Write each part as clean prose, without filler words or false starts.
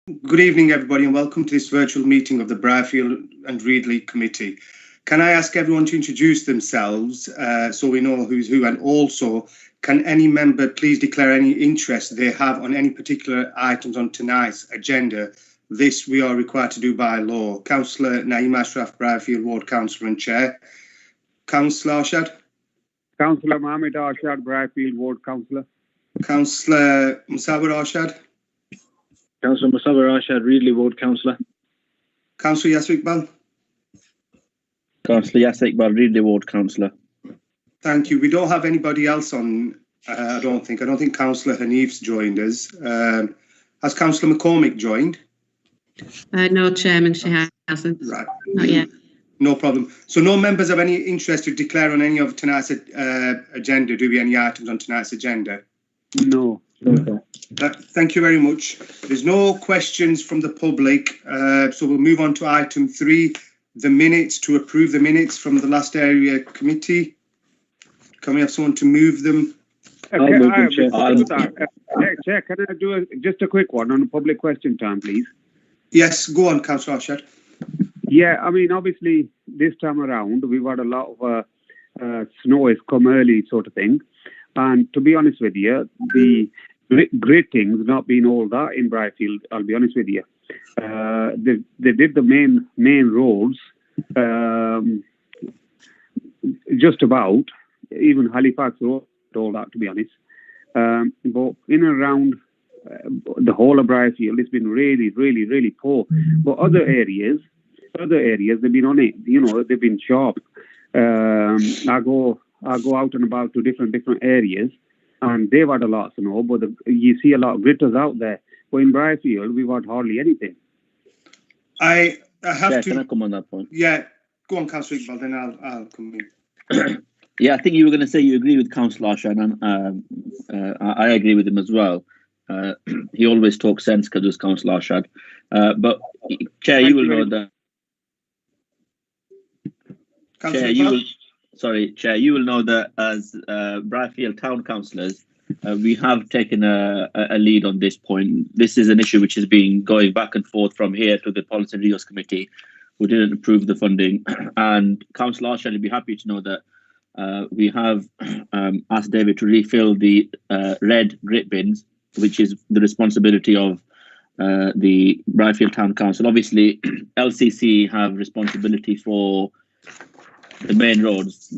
Good evening, everybody, and welcome to this virtual meeting of the Brierfield and Reedley Committee. Can I ask everyone to introduce themselves so we know who's who, and also can any member please declare any interest they have on any particular items on tonight's agenda? This we are required to do by law. Councillor Naeem Ashraf, Brierfield Ward Councillor and Chair. Councillor Arshad. Councillor Mohammed Arshad, Brierfield Ward Councillor. Councillor Musawwir Arshad. Councillor Musawwir Arshad, Reedley Ward Councillor. Councillor Yasir Iqbal. Councillor Yasir Iqbal, Reedley Ward Councillor. Thank you. We don't have anybody else on, I don't think. Councillor Hanif's joined us. Has Councillor McCormick joined? No, Chairman, she hasn't. Right. Not yet. No problem. So no members have any interest to declare on any of tonight's agenda? Do we have any items on tonight's agenda? No. Okay. Thank you very much. There's no questions from the public, so we'll move on to item 3, the minutes, to approve the minutes from the last area committee. Can we have someone to move them? Chair, can I do just a quick one on a public question time, please? Yes, go on, Councillor Arshad. Yeah, I mean, obviously, this time around, we've had a lot of snow has come early sort of thing. And to be honest with you, the gritting's not been all that in Brierfield, I'll be honest with you. They did the main roads just about, even Halifax Road, all that, to be honest. But in and around the whole of Brierfield, it's been really, really, really poor. But other areas, they've been on it, they've been sharp. I go out and about to different areas, and they've had a lot of snow, but you see a lot of gritters out there. But in Brierfield, we've had hardly anything. I have to... Can I come on that point? Yeah, go on, Councillor Iqbal, then I'll come in. Yeah, I think you were going to say you agree with Councillor Arshad, and I agree with him as well. He always talks sense because it's Councillor Arshad. But, Chair, you will know that... Chair, you will know that as Brierfield Town Councillors, we have taken a lead on this point. This is an issue which has been going back and forth from here to the Policy and Resource Committee, who didn't approve the funding. And Councillor Arshad will be happy to know that we have asked David to refill the red grit bins, which is the responsibility of the Brierfield Town Council. Obviously, LCC have responsibility for the main roads.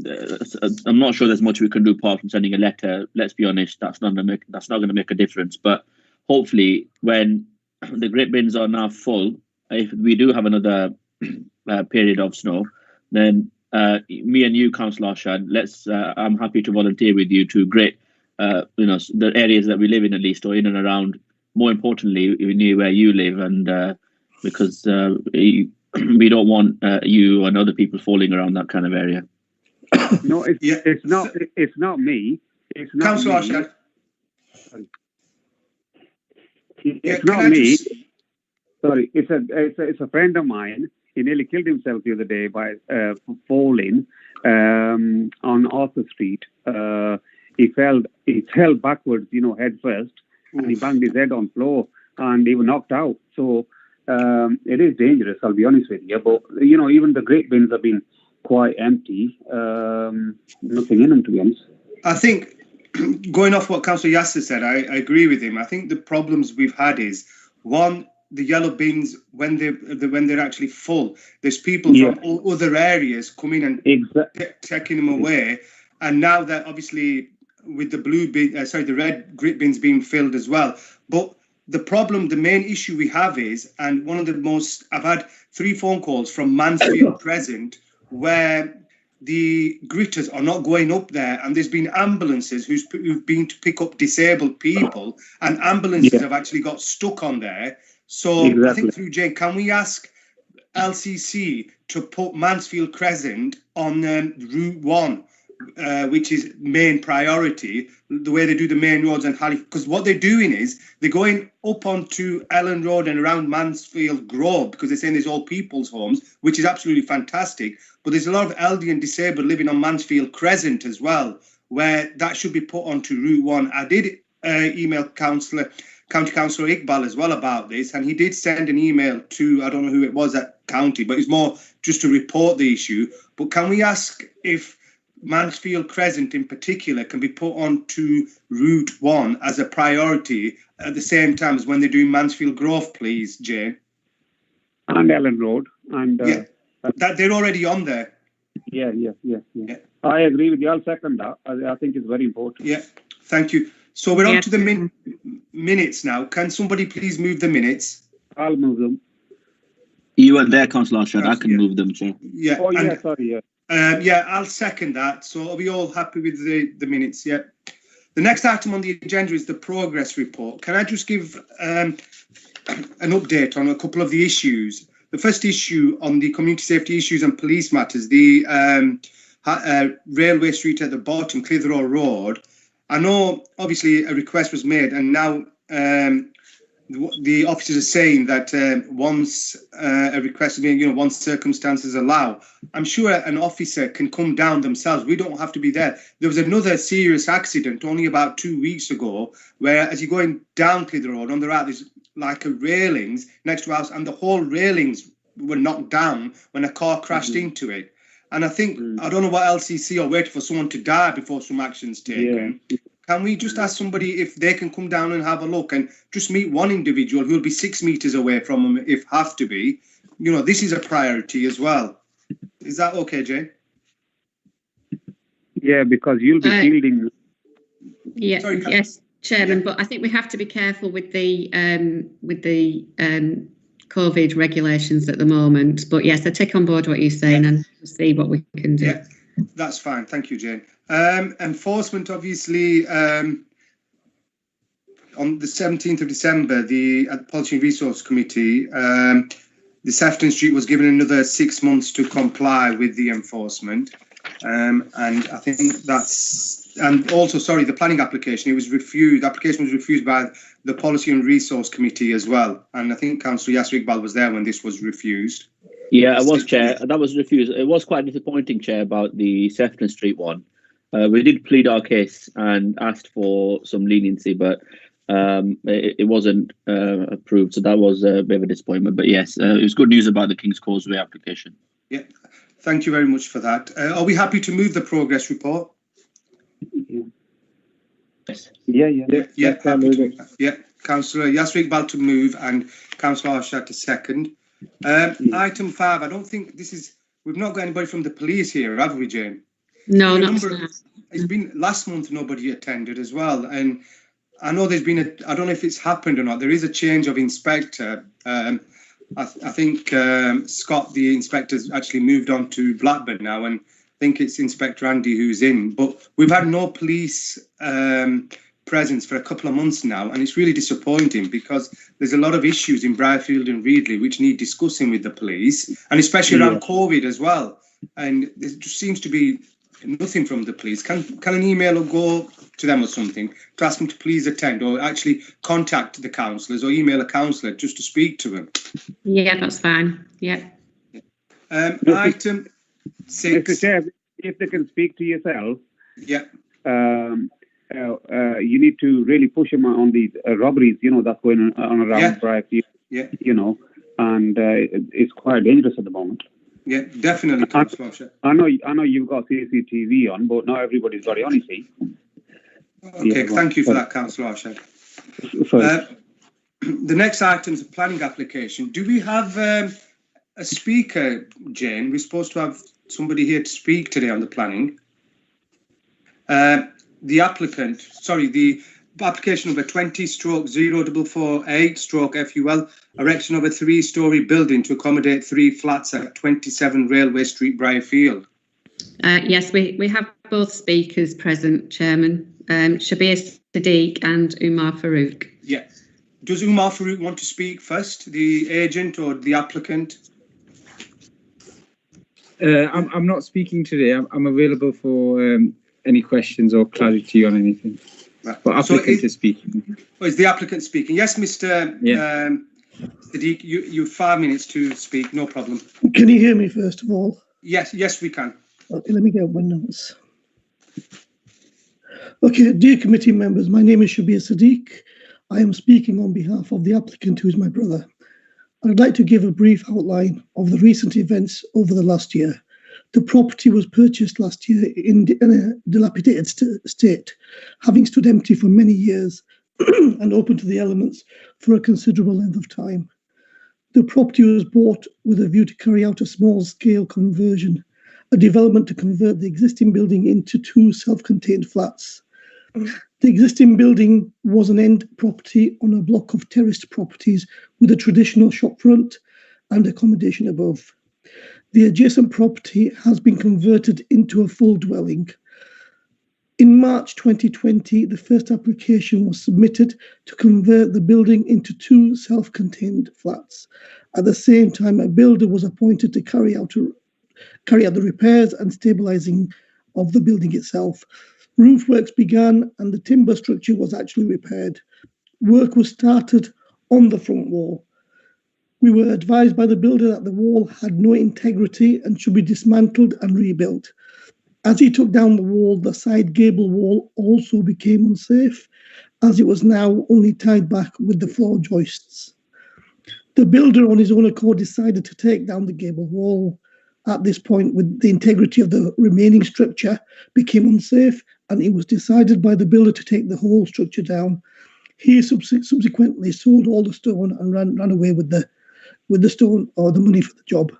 I'm not sure there's much we can do apart from sending a letter. Let's be honest, that's not going to make a difference. But hopefully, when the grit bins are now full, if we do have another period of snow, then me and you, Councillor Arshad, I'm happy to volunteer with you to grit, the areas that we live in, at least, or in and around. More importantly, near where you live, and because we don't want you and other people falling around that kind of area. No, it's not. It's not me. It's not Councillor me. Arshad. It's not me. Sorry, it's a friend of mine. He nearly killed himself the other day by falling on Arthur Street. He fell backwards, head first, and he banged his head on floor, and he was knocked out. So. It is dangerous, I'll be honest with you. But, even the great bins have been quite empty. Nothing in them, to be honest. I think, going off what Councillor Yasser said, I agree with him. I think the problems we've had is, one, the yellow bins, when they're actually full, there's people from all other areas coming and taking them away. And now that, obviously, with the the red grit bins being filled as well. But the main issue we have is, and one of the most, I've had 3 phone calls from Mansfield Crescent where the gritters are not going up there, and there's been ambulances who've been to pick up disabled people, and ambulances have actually got stuck on there. So I think through Jane, can we ask LCC to put Mansfield Crescent on Route 1, which is main priority, the way they do the main roads and Halifax, because what they're doing is they're going up onto Ellen Road and around Mansfield Grove, because they're saying there's all people's homes, which is absolutely fantastic. But there's a lot of elderly and disabled living on Mansfield Crescent as well, where that should be put onto Route 1. I did email Councillor County Councillor Iqbal as well about this, and he did send an email to, I don't know who it was at county, but it's more just to report the issue. But can we ask if Mansfield Crescent in particular can be put onto Route 1 as a priority at the same time as when they're doing Mansfield Grove, please, Jane? And Ellen Road. And that they're already on there. Yeah. I agree with you. I'll second that. I think it's very important. Yeah, thank you. So we're on to the minutes now. Can somebody please move the minutes? I'll move them. You are there, Councillor Arshad. I can move them, Chair. Yeah. Oh, yeah, sorry, yeah, I'll second that. So are we all happy with the minutes? Yeah. The next item on the agenda is the progress report. Can I just give an update on a couple of the issues? The first issue on the community safety issues and police matters, the railway street at the bottom, Clitheroe Road. I know, obviously, a request was made, and now the officers are saying that once a request is made, once circumstances allow, I'm sure an officer can come down themselves. We don't have to be there. There was another serious accident only about 2 weeks ago, where as you're going down Clitheroe Road, on the right, there's like a railings next to a house, and the whole railings were knocked down when a car crashed into it. And I think, I don't know what LCC are waiting for someone to die before some action's taken. Yeah. Can we just ask somebody if they can come down and have a look and just meet one individual who'll be 6 meters away from them if have to be? This is a priority as well. Is that okay, Jane? Yeah, because you'll be fielding. Yeah, sorry, yes, Chairman, but I think we have to be careful with the COVID regulations at the moment. But yes, I take on board what you're saying and see what we can do. Yeah, that's fine. Thank you, Jane. Enforcement, obviously, on the 17th of December, at the Policy and Resource Committee, the Sefton Street was given another 6 months to comply with the enforcement. And I think that's, and also, sorry, the planning application, it was refused, the application was refused by the Policy and Resource Committee as well. And I think Councillor Yasser Iqbal was there when this was refused. Yeah, it was, Chair. That was refused. It was quite disappointing, Chair, about the Sefton Street one. We did plead our case and asked for some leniency, but it wasn't approved. So that was a bit of a disappointment. But yes, it was good news about the King's Causeway application. Yeah, thank you very much for that. Are we happy to move the progress report? Yes. Yeah. Councillor Yasser Iqbal to move and Councillor Arshad to second. Item 5, I don't think we've not got anybody from the police here, have we, Jane? No, not tonight. It's been last month, nobody attended as well. And I know there's been I don't know if it's happened or not, there is a change of inspector. I think Scott, the inspector's actually moved on to Blackburn now, and I think it's Inspector Andy who's in. But we've had no police presence for a couple of months now, and it's really disappointing because there's a lot of issues in Brierfield and Reedley which need discussing with the police, and especially around COVID as well. And there just seems to be nothing from the police. Can an email go to them or something to ask them to please attend, or actually contact the councillors or email a councillor just to speak to them? Yeah, that's fine. Yeah. Item 6. Mr. Chair, if they can speak to yourself, yeah. You need to really push them on these robberies, that's going on around Brierfield, and it's quite dangerous at the moment. Yeah, definitely. I know you've got CCTV on, but not everybody's got it on, you see. Okay, thank you for that, Councillor Arshad. The next item is a planning application. Do we have a speaker, Jane? We're supposed to have somebody here to speak today on the planning. The application number 20/04448/FUL, erection of a 3-storey building to accommodate 3 flats at 27 Railway Street, Brierfield. Yes, we have both speakers present, Chairman. Shabir Sadiq and Umar Farouk. Yeah. Does Umar Farouk want to speak first, the agent or the applicant? I'm not speaking today. I'm available for any questions or clarity on anything. Right. But applicant is speaking. Oh, is the applicant speaking? Yes, Mr. Sadiq, you have 5 minutes to speak, no problem. Can you hear me first of all? Yes, we can. Okay, let me get my notes. Okay, dear committee members, my name is Shabir Sadiq. I am speaking on behalf of the applicant, who is my brother. I'd like to give a brief outline of the recent events over the last year. The property was purchased last year in a dilapidated state, having stood empty for many years and open to the elements for a considerable length of time. The property was bought with a view to carry out a small-scale conversion, a development to convert the existing building into 2 self-contained flats. The existing building was an end property on a block of terraced properties with a traditional shopfront and accommodation above. The adjacent property has been converted into a full dwelling. In March 2020, the first application was submitted to convert the building into 2 self-contained flats. At the same time, a builder was appointed to carry out the repairs and stabilising of the building itself. Roof works began and the timber structure was actually repaired. Work was started on the front wall. We were advised by the builder that the wall had no integrity and should be dismantled and rebuilt. As he took down the wall, the side gable wall also became unsafe, as it was now only tied back with the floor joists. The builder, on his own accord, decided to take down the gable wall. At this point, with the integrity of the remaining structure became unsafe, and it was decided by the builder to take the whole structure down. He subsequently sold all the stone and ran away with the stone or the money for the job.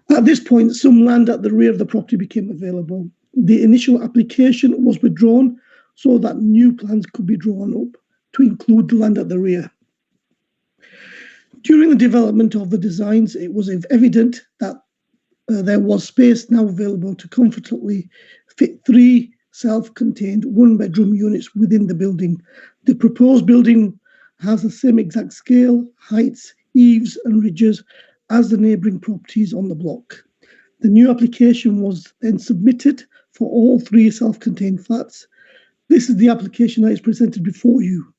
At this point, some land at the rear of the property became available. The initial application was withdrawn so that new plans could be drawn up to include the land at the rear. During the development of the designs, it was evident that there was space now available to comfortably fit 3 self-contained 1-bedroom units within the building. The proposed building has the same exact scale, heights, eaves and ridges as the neighbouring properties on the block. The new application was then submitted for all 3 self-contained flats. This is the application that is presented before you.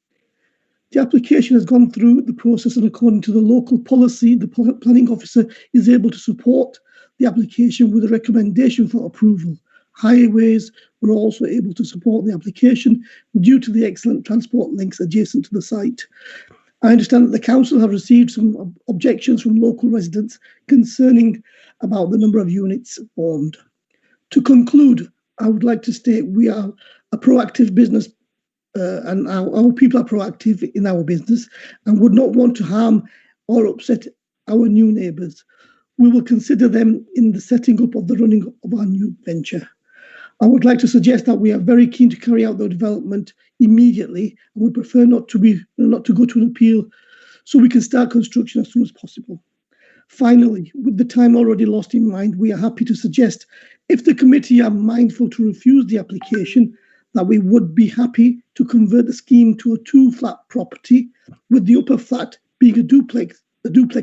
The application has gone through the process, and according to the local policy, the planning officer is able to support the application with a recommendation for approval. Highways were also able to support the application due to the excellent transport links adjacent to the site. I understand that the council have received some objections from local residents concerning about the number of units formed. To conclude, I would like to state we are a proactive business and our people are proactive in our business and would not want to harm or upset our new neighbours. We will consider them in the setting up of the running of our new venture. I would like to suggest that we are very keen to carry out the development immediately, and we prefer not to go to an appeal, so we can start construction as soon as possible. Finally, with the time already lost in mind, we are happy to suggest, if the committee are mindful to refuse the application, that we would be happy to convert the scheme to a 2-flat property, with the upper flat being a duplex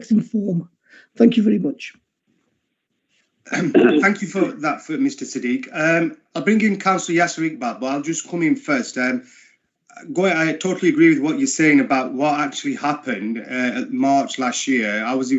in form. Thank you very much. Thank you for that, for Mr. Sadiq. I'll bring in Councillor Yasser Iqbal, but I'll just come in first. I totally agree with what you're saying about what actually happened at March last year. I was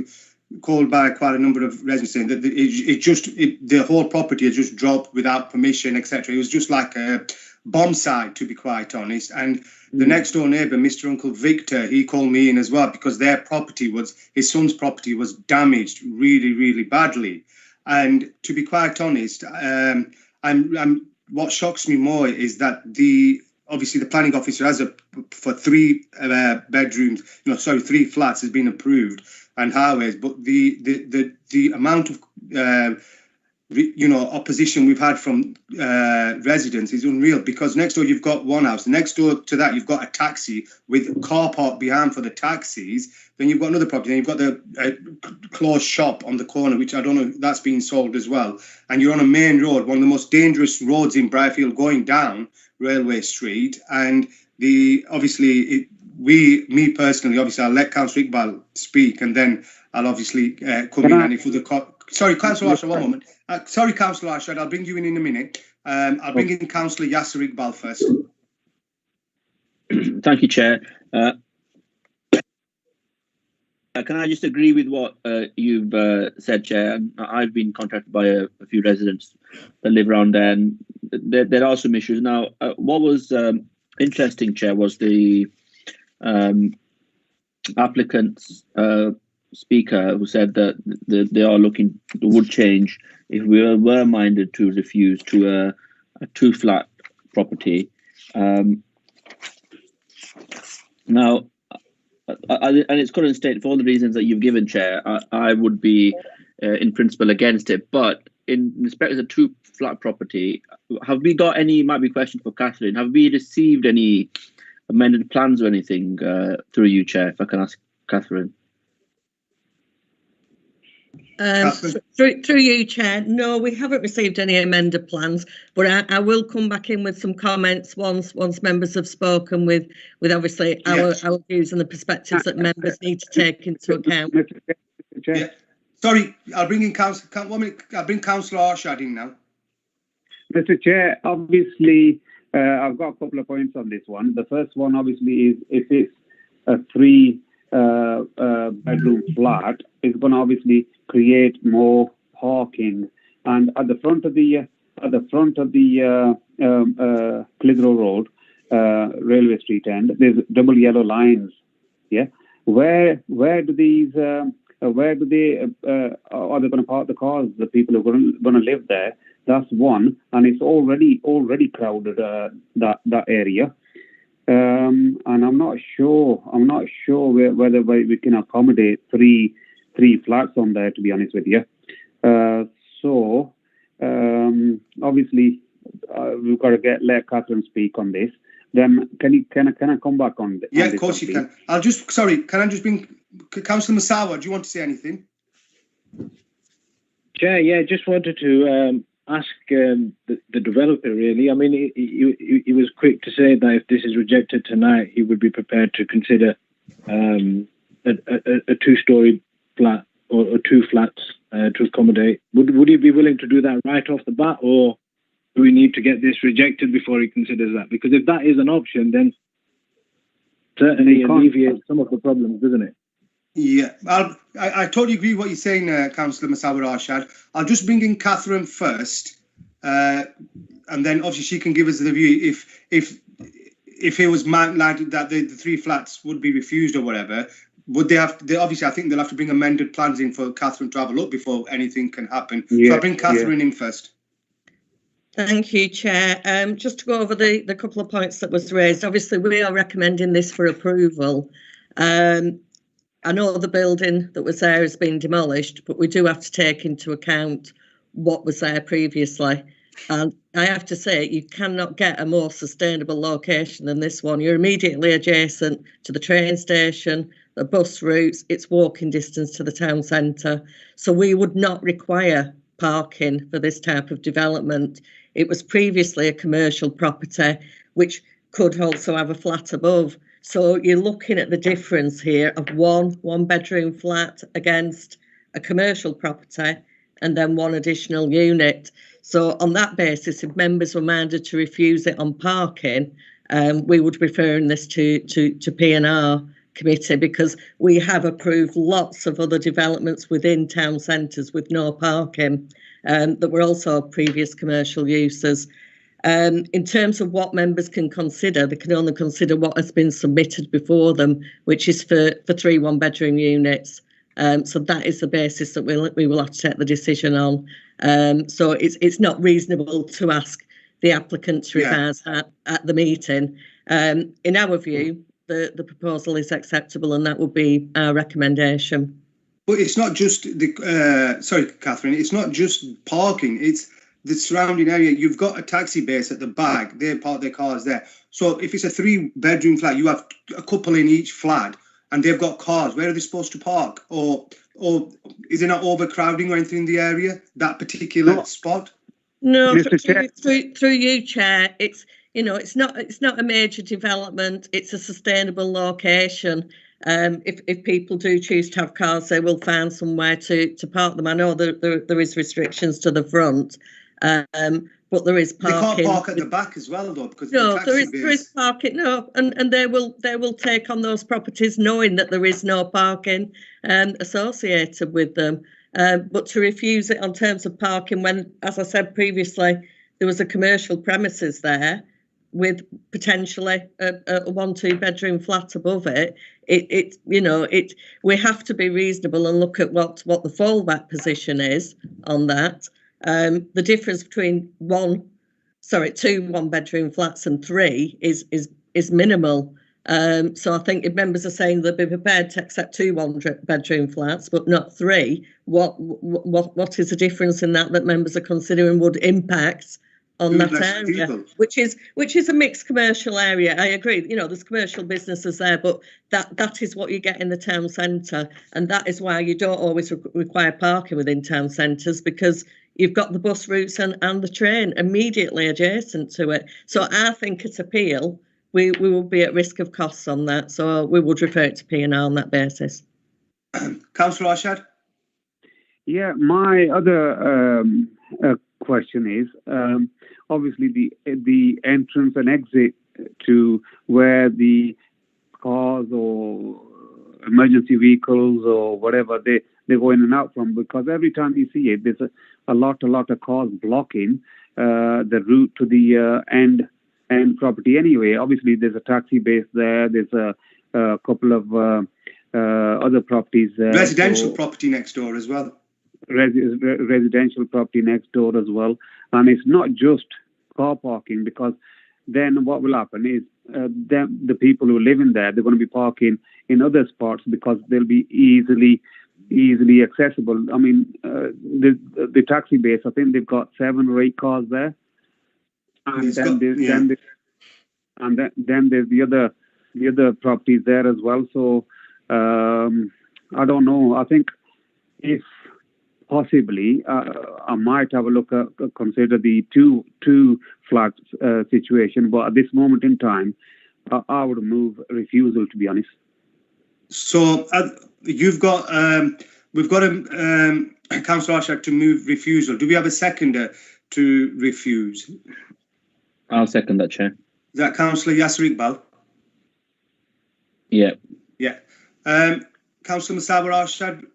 called by quite a number of residents saying that the whole property had just dropped without permission, etc. It was just like a bomb site, to be quite honest. And the next door neighbour, Mr. Uncle Victor, he called me in as well because his son's property was damaged really, really badly. And to be quite honest, what shocks me more is that obviously the planning officer has for 3 bedrooms, 3 flats has been approved and highways, but the amount of opposition we've had from residents is unreal, because next door you've got one house, next door to that you've got a taxi with a car park behind for the taxis, then you've got another property, then you've got the closed shop on the corner, which I don't know, that's being sold as well, and you're on a main road, one of the most dangerous roads in Brierfield, going down Railway Street. And me personally, obviously I'll let Councillor Iqbal speak, and then I'll obviously come in and if the sorry, Councillor Ashad, one moment. Sorry, Councillor Ashad, I'll bring you in a minute. I'll bring in Councillor Yasser Iqbal first. Thank you, Chair. Can I just agree with what you've said, Chair? I've been contacted by a few residents that live around there, and there are some issues. Now, what was interesting, Chair, was the applicant's speaker who said that they are would change if we were minded to refuse to a 2-flat property. Now, in its current state, for all the reasons that you've given, Chair, I would be in principle against it. But in respect of the 2-flat property, have we got any, might be a question for Catherine, have we received any amended plans or anything through you, Chair, if I can ask Catherine? Through you, Chair, no, we haven't received any amended plans, but I will come back in with some comments once members have spoken with obviously our views and the perspectives that members need to take into account. Yeah. Sorry, I'll bring in Councillor. I'll bring Councillor Arshad in now. Mr. Chair, obviously, I've got a couple of points on this one. The first one, obviously, is if it's a 3-bedroom flat, it's going to obviously create more parking. And at the front of the Clitheroe Road, Railway Street end, there's double yellow lines. Yeah, where do these? Where do they? Are they going to park the cars? The people who are going to live there. That's one, and it's already crowded that area. And I'm not sure whether we can accommodate three flats on there, to be honest with you. So obviously we've got to let Catherine speak on this. Then can I come back on? Yeah, of course you can. Can I just bring Councillor Masawa? Do you want to say anything? Chair, yeah, just wanted to ask the developer, really. I mean, he was quick to say that if this is rejected tonight, he would be prepared to consider a 2-story flat or 2 flats to accommodate. Would he be willing to do that right off the bat, or do we need to get this rejected before he considers that? Because if that is an option, then certainly alleviates some of the problems, doesn't it? Yeah, I totally agree with what you're saying, Councillor Masawa Arshad. I'll just bring in Catherine first, and then obviously she can give us the view if it was like that the 3 flats would be refused or whatever. Would they have? Obviously, I think they'll have to bring amended plans in for Catherine to have a look before anything can happen. Yeah, so I'll bring Catherine in first. Thank you, Chair. Just to go over the couple of points that was raised. Obviously, we are recommending this for approval. I know the building that was there has been demolished, but we do have to take into account what was there previously. And I have to say, you cannot get a more sustainable location than this one. You're immediately adjacent to the train station, the bus routes, it's walking distance to the town centre. So we would not require parking for this type of development. It was previously a commercial property, which could also have a flat above. So you're looking at the difference here of one bedroom flat against a commercial property and then 1 additional unit. So on that basis, if members were minded to refuse it on parking, we would be referring this to P&R committee, because we have approved lots of other developments within town centres with no parking that were also previous commercial uses. In terms of what members can consider, they can only consider what has been submitted before them, which is for 3 1-bedroom units. So that is the basis that we will have to take the decision on. So it's not reasonable to ask the applicant to revise that at the meeting. In our view, the proposal is acceptable, and that will be our recommendation. But it's not just sorry, Catherine, it's not just parking, it's the surrounding area. You've got a taxi base at the back, they park their cars there. So if it's a 3-bedroom flat, you have a couple in each flat and they've got cars. Where are they supposed to park? Or is there not overcrowding or anything in the area, that particular spot? No, through you, Chair, it's not a major development. It's a sustainable location. If people do choose to have cars, they will find somewhere to park them. I know there is restrictions to the front, but there is parking. They can't park at the back as well, though, because no, there is parking. No, and they will take on those properties knowing that there is no parking associated with them. But to refuse it on terms of parking, when, as I said previously, there was a commercial premises there, with potentially a 1-2 bedroom flat above it, we have to be reasonable and look at what the fallback position is on that. The difference between 2 1-bedroom flats and 3 is minimal. So I think if members are saying they'll be prepared to accept 2 1-bedroom flats, but not 3, what is the difference in that members are considering would impact on that area, which is a mixed commercial area? I agree. There's commercial businesses there, but that is what you get in the town centre, and that is why you don't always require parking within town centres, because you've got the bus routes and the train immediately adjacent to it. So I think at appeal, we will be at risk of costs on that. So we would refer it to P&R on that basis. Councillor Arshad? Yeah, my other question is, obviously the entrance and exit to where the cars or emergency vehicles or whatever they go in and out from, because every time you see it, there's a lot of cars blocking the route to the end property anyway. Obviously, there's a taxi base there. There's a couple of other properties there. Residential property next door as well. Residential property next door as well. And it's not just car parking, because then what will happen is the people who live in there, they're going to be parking in other spots because they'll be easily accessible. I mean, the taxi base, I think they've got 7 or 8 cars there. And then there's the other properties there as well. So I don't know. I think if possibly I might have a look at consider the two flat situation, but at this moment in time, I would move refusal, to be honest. So we've got Councillor Arshad to move refusal. Do we have a seconder to refuse? I'll second that, Chair. Is that Councillor Yasser Iqbal? Yeah. Yeah. Councillor Musawwar Arshad?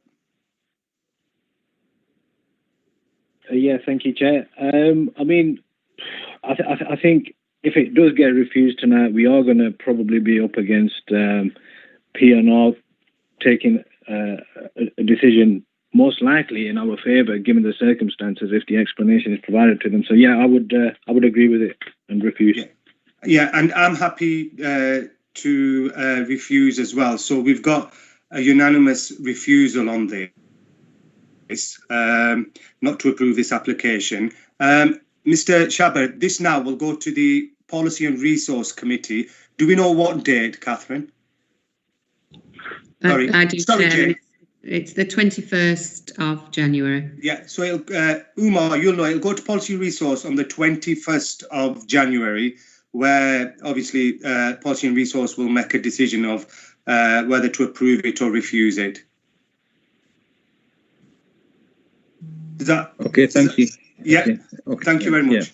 Yeah, thank you, Chair. I mean, I think if it does get refused tonight, we are going to probably be up against P&R taking a decision most likely in our favour, given the circumstances, if the explanation is provided to them. So yeah, I would agree with it and refuse. Yeah, and I'm happy to refuse as well. So we've got a unanimous refusal on this, not to approve this application. Mr. Shabba, this now will go to the Policy and Resource Committee. Do we know what date, Catherine? Sorry, Jane. It's the 21st of January. Yeah, so Umar, you'll know, it'll go to Policy Resource on the 21st of January, where obviously Policy and Resource will make a decision of whether to approve it or refuse it. Is that okay? Thank you. Yeah, okay. Thank you very much. Yeah.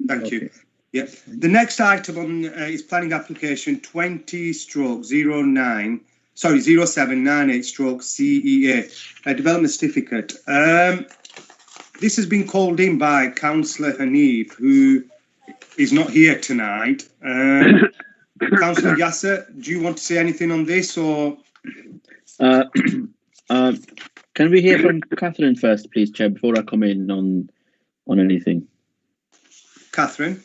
Thank you. Yeah, the next item on is planning application 20/0798/CEA, a development certificate. This has been called in by Councillor Hanif, who is not here tonight. Councillor Yasser, do you want to say anything on this, or? Can we hear from Catherine first, please, Chair, before I come in on anything? Catherine?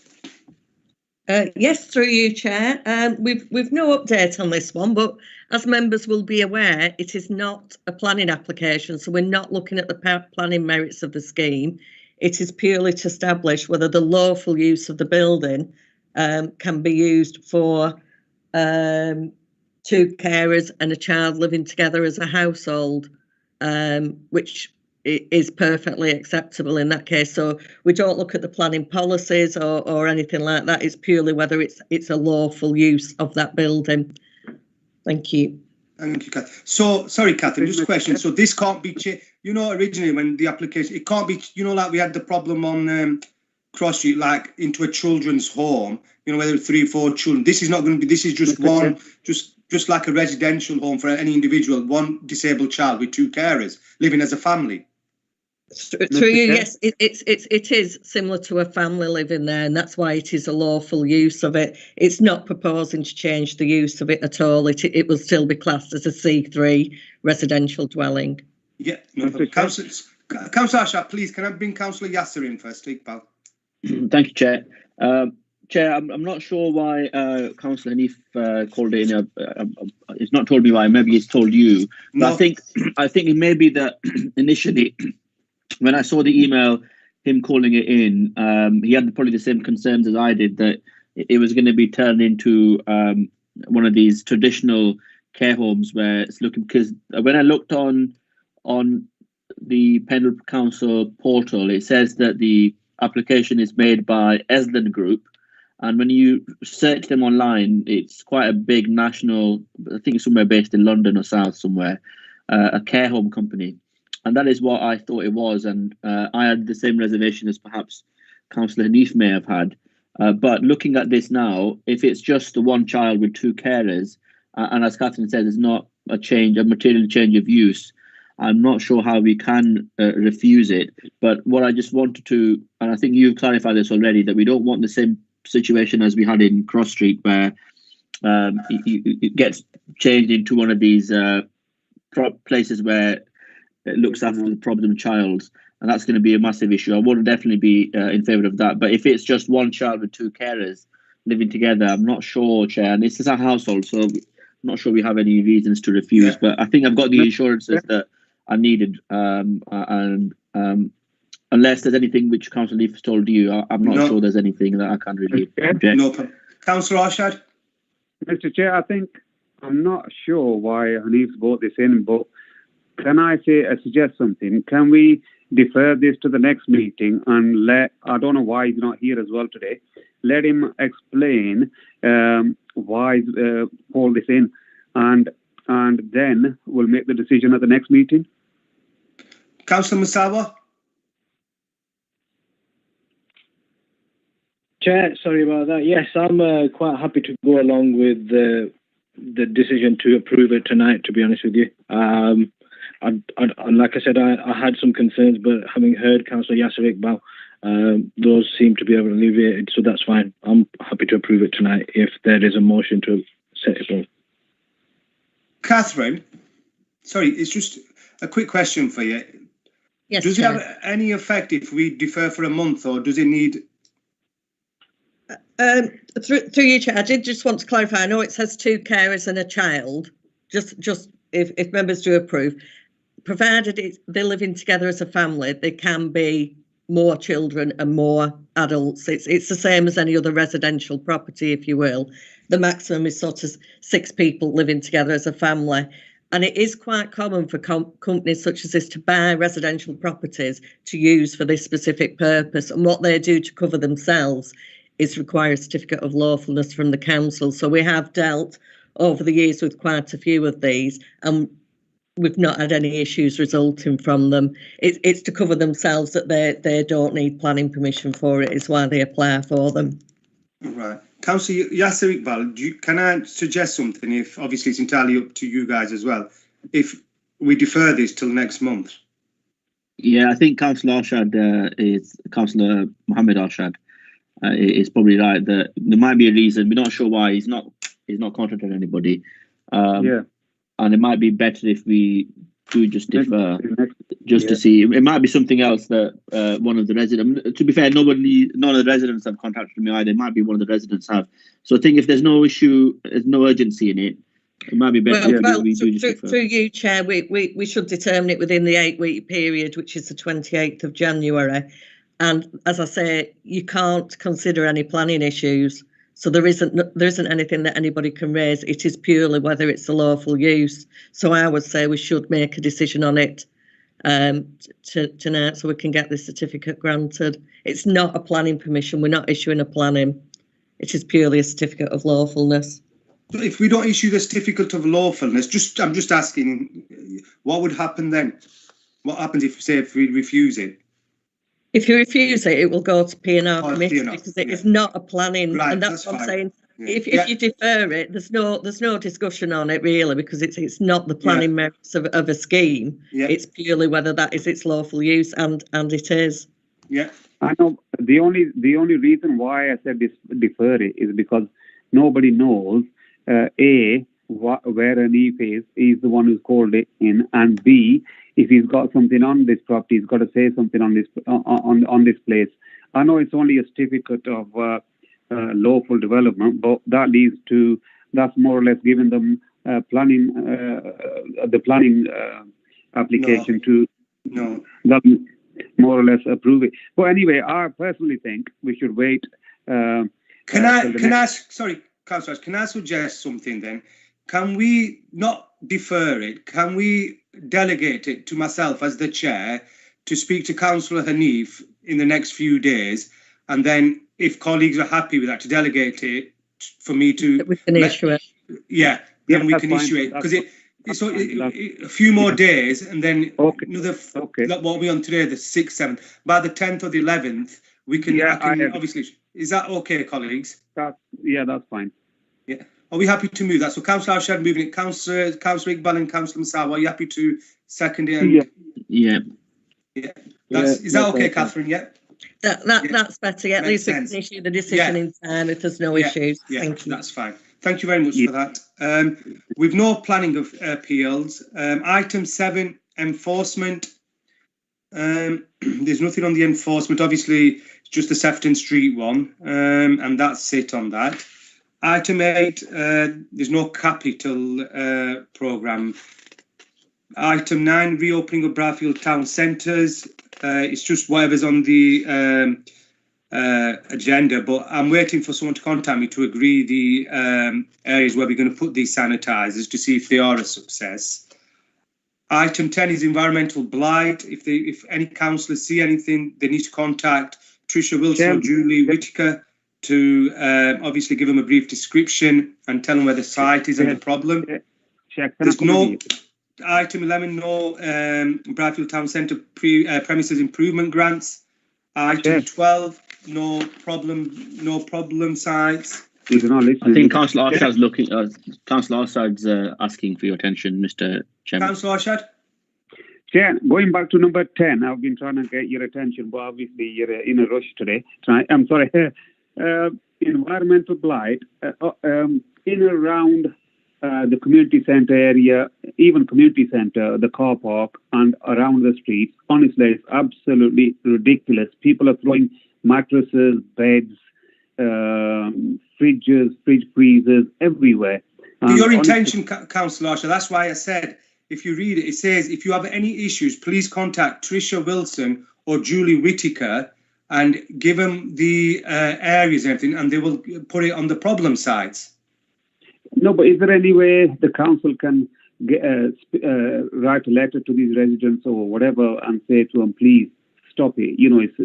Yes, through you, Chair. We've no update on this one, but as members will be aware, it is not a planning application, so we're not looking at the planning merits of the scheme. It is purely to establish whether the lawful use of the building can be used for 2 carers and a child living together as a household, which is perfectly acceptable in that case. So we don't look at the planning policies or anything like that. It's purely whether it's a lawful use of that building. Thank you. Thank you, Catherine. So, sorry, Catherine, just a question. So this can't be, originally when the application, it can't be, like we had the problem on Cross Street, like into a children's home, where there were 3 or 4 children. This is not going to be, this is just one, just like a residential home for any individual, one disabled child with 2 carers living as a family. Through you, yes, it is similar to a family living there, and that's why it is a lawful use of it. It's not proposing to change the use of it at all. It will still be classed as a C3 residential dwelling. Yeah, no problem. Councillor Ashad, please, can I bring Councillor Yasser in first, please, pal? Thank you, Chair. Chair, I'm not sure why Councillor Hanif called it in. He's not told me why. Maybe he's told you. But No. I think it may be that initially, when I saw the email, him calling it in, he had probably the same concerns as I did, that it was going to be turned into one of these traditional care homes where it's looking, because when I looked on the Pendle Council portal, it says that the application is made by Eslen Group, and when you search them online, it's quite a big national, I think it's somewhere based in London or South somewhere, a care home company. And that is what I thought it was. And I had the same reservation as perhaps Councillor Hanif may have had. But looking at this now, if it's just the one child with two carers, and as Catherine says, it's not a material change of use, I'm not sure how we can refuse it. But what I just wanted to, and I think you've clarified this already, that we don't want the same situation as we had in Cross Street, where it gets changed into one of these places where it looks after the problem child, and that's going to be a massive issue. I would definitely be in favour of that. But if it's just one child with two carers living together, I'm not sure, Chair, and this is our household, so I'm not sure we have any reasons to refuse. Yeah. But I think I've got the assurances that I needed, and unless there's anything which Councillor Leaf has told you, I'm not sure there's anything that I can really object. No, Councillor Ashad? Mr. Chair, I'm not sure why Hanif's brought this in, but can I suggest something? Can we defer this to the next meeting and I don't know why he's not here as well today, let him explain why he's pulled this in, and then we'll make the decision at the next meeting. Councillor Musawa? Chair, sorry about that. Yes, I'm quite happy to go along with the decision to approve it tonight, to be honest with you. Like I said, I had some concerns, but having heard Councillor Yasser Iqbal, those seem to be alleviated, so that's fine. I'm happy to approve it tonight if there is a motion to set it up. Catherine, sorry, it's just a quick question for you. Yes, does it have any effect if we defer for a month, or does it need... Through you, Chair, I did just want to clarify. I know it says two carers and a child. Just if members do approve, provided they're living together as a family, there can be more children and more adults. It's the same as any other residential property, if you will. The maximum is sort of 6 people living together as a family. And it is quite common for companies such as this to buy residential properties to use for this specific purpose. And what they do to cover themselves is require a certificate of lawfulness from the council. So we have dealt over the years with quite a few of these, and we've not had any issues resulting from them. It's to cover themselves that they don't need planning permission for it, is why they apply for them. Right. Councillor Yasser Iqbal, can I suggest something? If obviously it's entirely up to you guys as well, if we defer this till next month. Yeah, I think Councillor Mohammed Arshad is probably right. That there might be a reason. We're not sure why he's not contacted anybody. And it might be better if we do just defer, to see. It might be something else that one of the residents. To be fair, none of the residents have contacted me either. It might be one of the residents have. So I think if there's no issue, there's no urgency in it, it might be better if we do just defer. Through you, Chair, we should determine it within the 8-week period, which is the 28th of January. And as I say, you can't consider any planning issues. So there isn't anything that anybody can raise. It is purely whether it's a lawful use. So I would say we should make a decision on it tonight so we can get the certificate granted. It's not a planning permission. We're not issuing a planning. It is purely a certificate of lawfulness. So if we don't issue the certificate of lawfulness, I'm just asking, what would happen then? What happens if we refuse it? If you refuse it, it will go to P&R committee because it is not a planning, right, and that's what I'm saying. if you defer it, there's no discussion on it really, because it's not the planning merits of a scheme. It's purely whether that is its lawful use, and it is. Yeah, I know. The only reason why I said defer it is because nobody knows where an EF is the one who's called it in, and B, if he's got something on this property, he's got to say something on this place. I know it's only a certificate of lawful development, but that's more or less giving them the planning application No. That more or less approve it. But anyway, I personally think we should wait. Can I suggest something then? Can we not defer it? Can we delegate it to myself as the chair to speak to Councillor Hanif in the next few days, and then if colleagues are happy with that, to delegate it for me to... We can issue it. Yeah, then we can issue it, because it's a few more days, and then another. What are we on today? The 6th, 7th. By the 10th or the 11th, we can. Obviously, is that okay, colleagues? That's fine. Yeah. Are we happy to move that? So, Councillor Arshad moving it. Councillor Iqbal and Councillor Masawa, are you happy to second it? Yeah. Is that okay, Catherine? Yeah. That's better. At least we can issue the decision in time if there's no issues. Thank you. That's fine. Thank you very much for that. We've no planning of appeals. Item 7, enforcement. There's nothing on the enforcement. Obviously, it's just the Sefton Street one, and that's it on that. Item 8, there's no capital programme. Item 9, reopening of Brierfield town centres. It's just whatever's on the agenda, but I'm waiting for someone to contact me to agree the areas where we're going to put these sanitisers to see if they are a success. Item 10 is environmental blight. If any councillors see anything, they need to contact Tricia Wilson or Julie Whitaker to obviously give them a brief description and tell them where the site is and the problem. There's no... Item 11, no Brierfield Town Centre premises improvement grants. Item 12, no problem sites. I think Councillor Arshad's looking. Councillor Arshad's asking for your attention, Mr. Chairman. Councillor Arshad. Chair, going back to number 10, I've been trying to get your attention, but obviously you're in a rush today. I'm sorry. Environmental blight in and around the community centre area, even community centre, the car park, and around the streets. Honestly, it's absolutely ridiculous. People are throwing mattresses, beds, fridges, fridge freezers everywhere. Your intention, Councillor Arshad, that's why I said, if you read it, it says, if you have any issues, please contact Tricia Wilson or Julie Whitaker and give them the areas and everything, and they will put it on the problem sites. No, but is there any way the council can write a letter to these residents or whatever and say to them, please stop it? You know, it's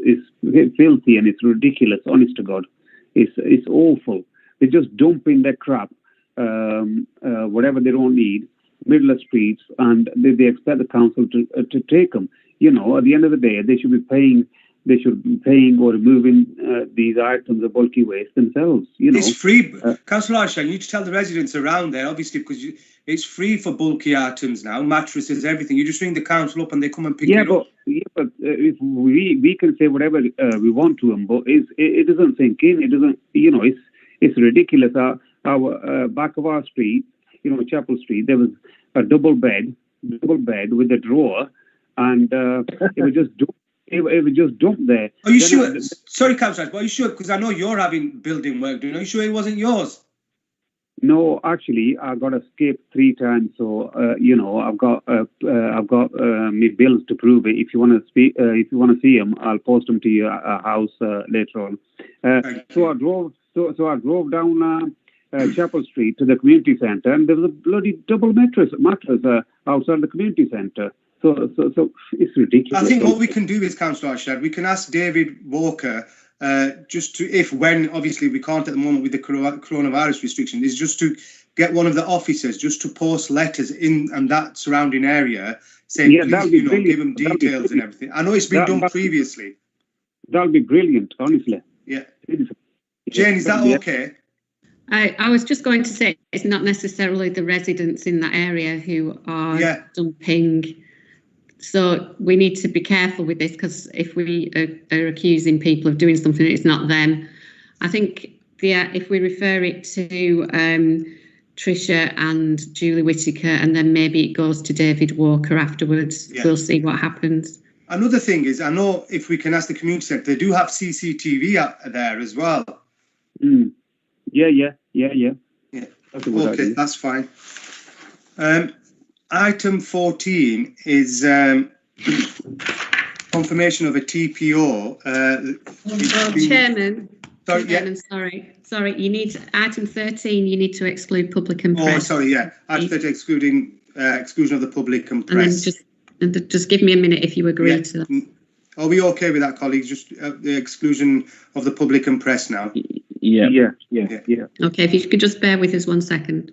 filthy and it's ridiculous, honest to God. It's awful. They're just dumping their crap, whatever they don't need, middle of streets, and they expect the council to take them. You know, at the end of the day, they should be paying or removing these items of bulky waste themselves. You know, it's free. Councillor Arshad, you need to tell the residents around there, obviously, because it's free for bulky items now, mattresses, everything. You just ring the council up and they come and pick it up. But if we can say whatever we want to them, but it doesn't sink in. It doesn't. You know, it's ridiculous. Our back of our street, you know, Chapel Street, there was a double bed with a drawer, and it was just. It was just dumped there. Are you sure? Sorry, Councillor, but are you sure? Because I know you're having building work doing. Are you sure it wasn't yours? No, actually, I got escaped 3 times. So you know, I've got my bills to prove it. If you want to see them, I'll post them to your house later on. So I drove down Chapel Street to the community centre, and there was a bloody double mattress outside the community centre. So it's ridiculous. I think what we can do is, Councillor Arshad, we can ask David Walker just to, when obviously we can't at the moment with the coronavirus restriction, is just to get one of the officers just to post letters in and that surrounding area saying, please, give them details and everything. I know it's been done previously. That'll be brilliant, honestly. Yeah. Jane, is that okay? I was just going to say it's not necessarily the residents in that area who are dumping. So we need to be careful with this, because if we are accusing people of doing something, it's not them. I think if we refer it to Tricia and Julie Whittaker, and then maybe it goes to David Walker afterwards, we'll see what happens. Another thing is, I know if we can ask the community centre, they do have CCTV out there as well. Yeah. Okay, that's fine. Item 14 is confirmation of a TPO. Chairman. Sorry, Sorry. You need item 13. You need to exclude public and press. Oh, sorry, yeah. Item 13, exclusion of the public and press. And then just give me a minute if you agree to that. Are we okay with that, colleagues? Just the exclusion of the public and press now. Yeah. Okay, if you could just bear with us 1 second.